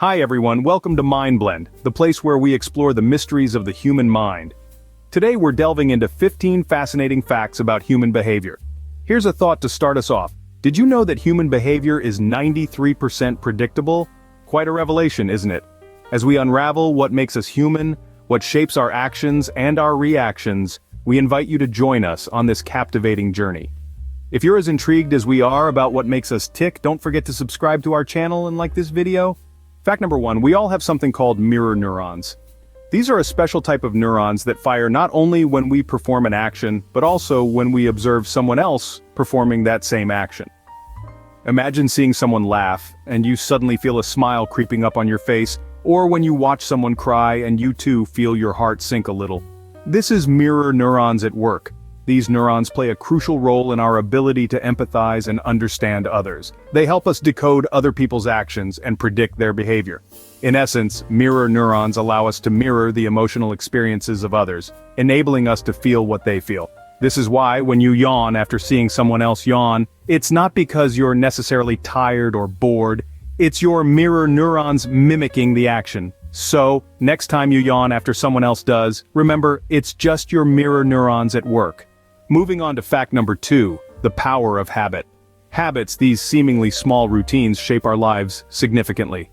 Hi everyone, welcome to MindBlend, the place where we explore the mysteries of the human mind. Today we're delving into 15 fascinating facts about human behavior. Here's a thought to start us off. Did you know that human behavior is 93% predictable? Quite a revelation, isn't it? As we unravel what makes us human, what shapes our actions and our reactions, we invite you to join us on this captivating journey. If you're as intrigued as we are about what makes us tick, don't forget to subscribe to our channel and like this video. Fact number 1, we all have something called mirror neurons. These are a special type of neurons that fire not only when we perform an action, but also when we observe someone else performing that same action. Imagine seeing someone laugh, and you suddenly feel a smile creeping up on your face, or when you watch someone cry and you too feel your heart sink a little. This is mirror neurons at work. These neurons play a crucial role in our ability to empathize and understand others. They help us decode other people's actions and predict their behavior. In essence, mirror neurons allow us to mirror the emotional experiences of others, enabling us to feel what they feel. This is why, when you yawn after seeing someone else yawn, it's not because you're necessarily tired or bored, it's your mirror neurons mimicking the action. So, next time you yawn after someone else does, remember, it's just your mirror neurons at work. Moving on to fact number 2, the power of habit. Habits, these seemingly small routines, shape our lives significantly.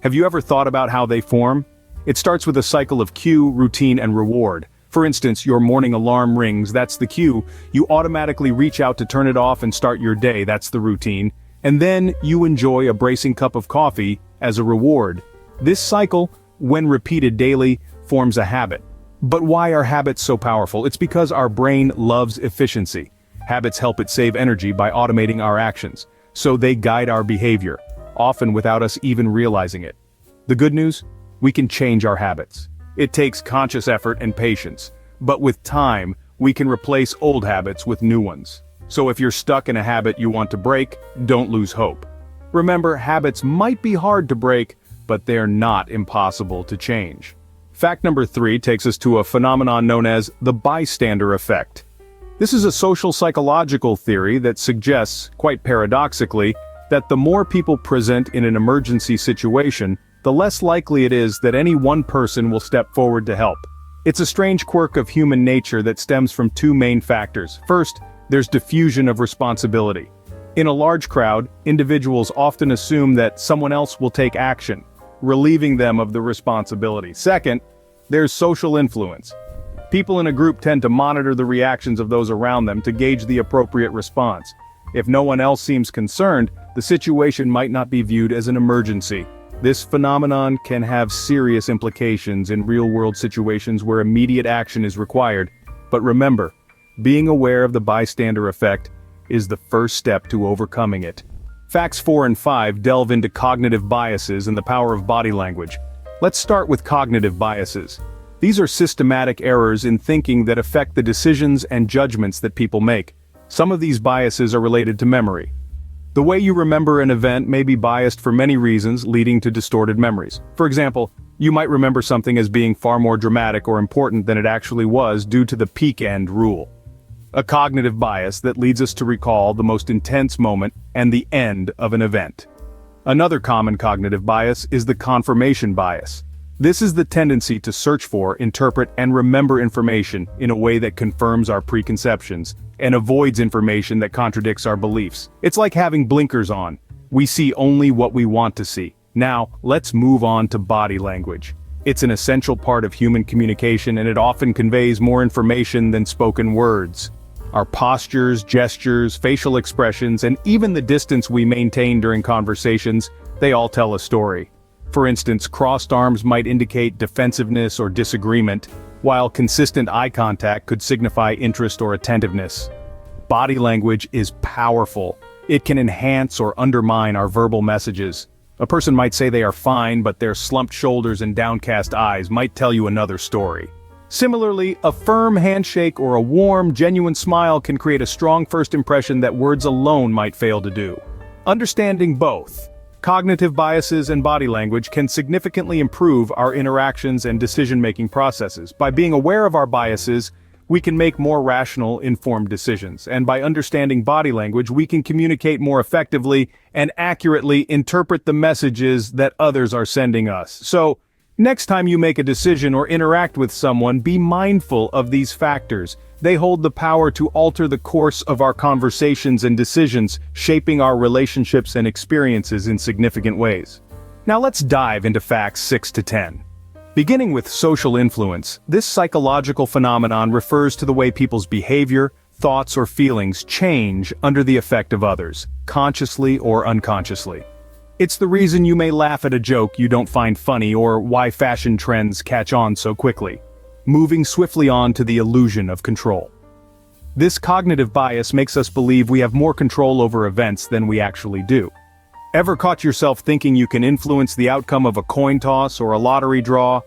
Have you ever thought about how they form? It starts with a cycle of cue, routine, and reward. For instance, your morning alarm rings, that's the cue. You automatically reach out to turn it off and start your day, that's the routine. And then you enjoy a bracing cup of coffee as a reward. This cycle, when repeated daily, forms a habit. But why are habits so powerful? It's because our brain loves efficiency. Habits help it save energy by automating our actions, so they guide our behavior, often without us even realizing it. The good news? We can change our habits. It takes conscious effort and patience, but with time, we can replace old habits with new ones. So if you're stuck in a habit you want to break, don't lose hope. Remember, habits might be hard to break, but they're not impossible to change. Fact number 3 takes us to a phenomenon known as the bystander effect. This is a social psychological theory that suggests, quite paradoxically, that the more people present in an emergency situation, the less likely it is that any one person will step forward to help. It's a strange quirk of human nature that stems from two main factors. First, there's diffusion of responsibility. In a large crowd, individuals often assume that someone else will take action, relieving them of the responsibility. Second, there's social influence. People in a group tend to monitor the reactions of those around them to gauge the appropriate response. If no one else seems concerned, the situation might not be viewed as an emergency. This phenomenon can have serious implications in real-world situations where immediate action is required. But remember, being aware of the bystander effect is the first step to overcoming it. Facts 4 and 5 delve into cognitive biases and the power of body language. Let's start with cognitive biases. These are systematic errors in thinking that affect the decisions and judgments that people make. Some of these biases are related to memory. The way you remember an event may be biased for many reasons, leading to distorted memories. For example, you might remember something as being far more dramatic or important than it actually was due to the peak end rule. A cognitive bias that leads us to recall the most intense moment and the end of an event. Another common cognitive bias is the confirmation bias. This is the tendency to search for, interpret, and remember information in a way that confirms our preconceptions and avoids information that contradicts our beliefs. It's like having blinkers on. We see only what we want to see. Now, let's move on to body language. It's an essential part of human communication, and it often conveys more information than spoken words. Our postures, gestures, facial expressions, and even the distance we maintain during conversations, they all tell a story. For instance, crossed arms might indicate defensiveness or disagreement, while consistent eye contact could signify interest or attentiveness. Body language is powerful. It can enhance or undermine our verbal messages. A person might say they are fine, but their slumped shoulders and downcast eyes might tell you another story. Similarly, a firm handshake or a warm, genuine smile can create a strong first impression that words alone might fail to do. Understanding both cognitive biases and body language can significantly improve our interactions and decision-making processes. By being aware of our biases, we can make more rational, informed decisions, and by understanding body language, we can communicate more effectively and accurately interpret the messages that others are sending us. So, next time you make a decision or interact with someone, be mindful of these factors. They hold the power to alter the course of our conversations and decisions, shaping our relationships and experiences in significant ways. Now let's dive into facts 6 to 10. Beginning with social influence, this psychological phenomenon refers to the way people's behavior, thoughts, or feelings change under the effect of others, consciously or unconsciously. It's the reason you may laugh at a joke you don't find funny or why fashion trends catch on so quickly. Moving swiftly on to the illusion of control. This cognitive bias makes us believe we have more control over events than we actually do. Ever caught yourself thinking you can influence the outcome of a coin toss or a lottery draw?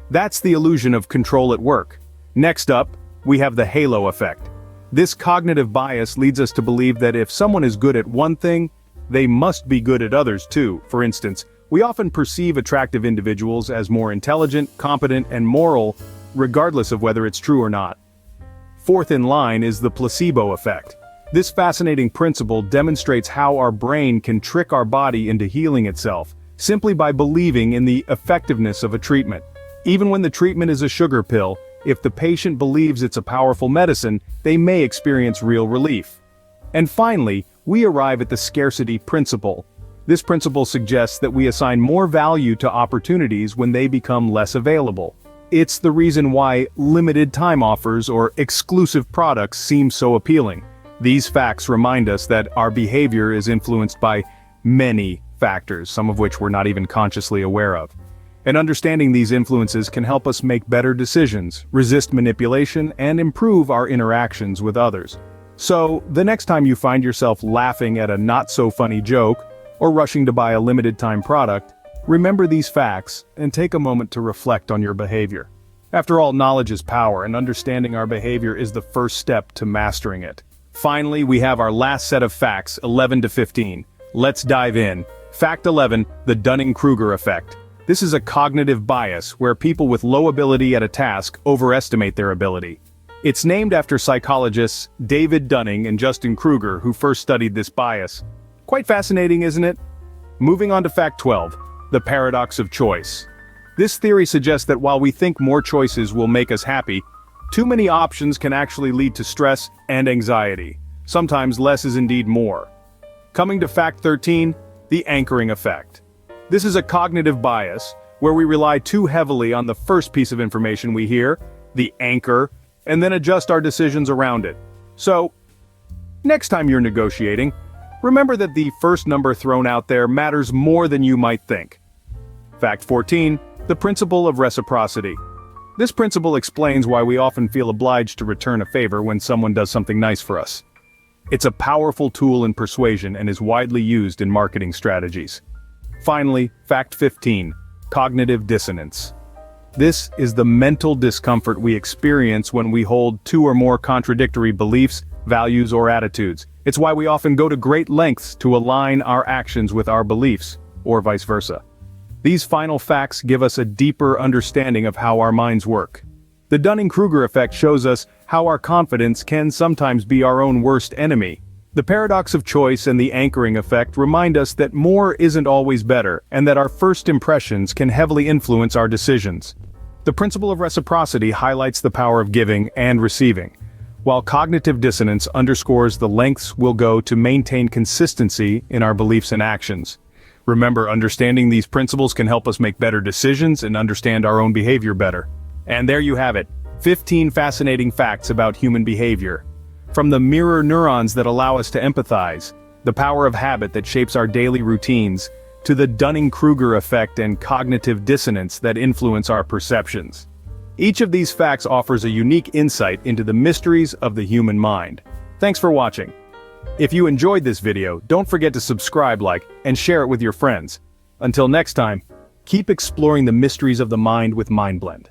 That's the illusion of control at work. Next up, we have the halo effect. This cognitive bias leads us to believe that if someone is good at one thing, they must be good at others too. For instance, we often perceive attractive individuals as more intelligent, competent, and moral, regardless of whether it's true or not. Fourth in line is the placebo effect. This fascinating principle demonstrates how our brain can trick our body into healing itself, simply by believing in the effectiveness of a treatment. Even when the treatment is a sugar pill, if the patient believes it's a powerful medicine, they may experience real relief. And finally, we arrive at the scarcity principle. This principle suggests that we assign more value to opportunities when they become less available. It's the reason why limited time offers or exclusive products seem so appealing. These facts remind us that our behavior is influenced by many factors, some of which we're not even consciously aware of. And understanding these influences can help us make better decisions, resist manipulation, and improve our interactions with others. So, the next time you find yourself laughing at a not-so-funny joke, or rushing to buy a limited-time product, remember these facts and take a moment to reflect on your behavior. After all, knowledge is power, and understanding our behavior is the first step to mastering it. Finally, we have our last set of facts, 11 to 15. Let's dive in. Fact 11, the Dunning-Kruger effect. This is a cognitive bias where people with low ability at a task overestimate their ability. It's named after psychologists David Dunning and Justin Kruger, who first studied this bias. Quite fascinating, isn't it? Moving on to fact 12, the paradox of choice. This theory suggests that while we think more choices will make us happy, too many options can actually lead to stress and anxiety. Sometimes less is indeed more. Coming to fact 13, the anchoring effect. This is a cognitive bias where we rely too heavily on the first piece of information we hear, the anchor, and then adjust our decisions around it. So, next time you're negotiating, remember that the first number thrown out there matters more than you might think. Fact 14, the principle of reciprocity. This principle explains why we often feel obliged to return a favor when someone does something nice for us. It's a powerful tool in persuasion and is widely used in marketing strategies. Finally, fact 15, cognitive dissonance. This is the mental discomfort we experience when we hold two or more contradictory beliefs, values, or attitudes. It's why we often go to great lengths to align our actions with our beliefs, or vice versa. These final facts give us a deeper understanding of how our minds work. The Dunning-Kruger effect shows us how our confidence can sometimes be our own worst enemy. The paradox of choice and the anchoring effect remind us that more isn't always better, and that our first impressions can heavily influence our decisions. The principle of reciprocity highlights the power of giving and receiving, while cognitive dissonance underscores the lengths we'll go to maintain consistency in our beliefs and actions. Remember, understanding these principles can help us make better decisions and understand our own behavior better. And there you have it, 15 fascinating facts about human behavior. From the mirror neurons that allow us to empathize, the power of habit that shapes our daily routines, to the Dunning-Kruger effect and cognitive dissonance that influence our perceptions. Each of these facts offers a unique insight into the mysteries of the human mind. Thanks for watching. If you enjoyed this video, don't forget to subscribe, like, and share it with your friends. Until next time, keep exploring the mysteries of the mind with MindBlend.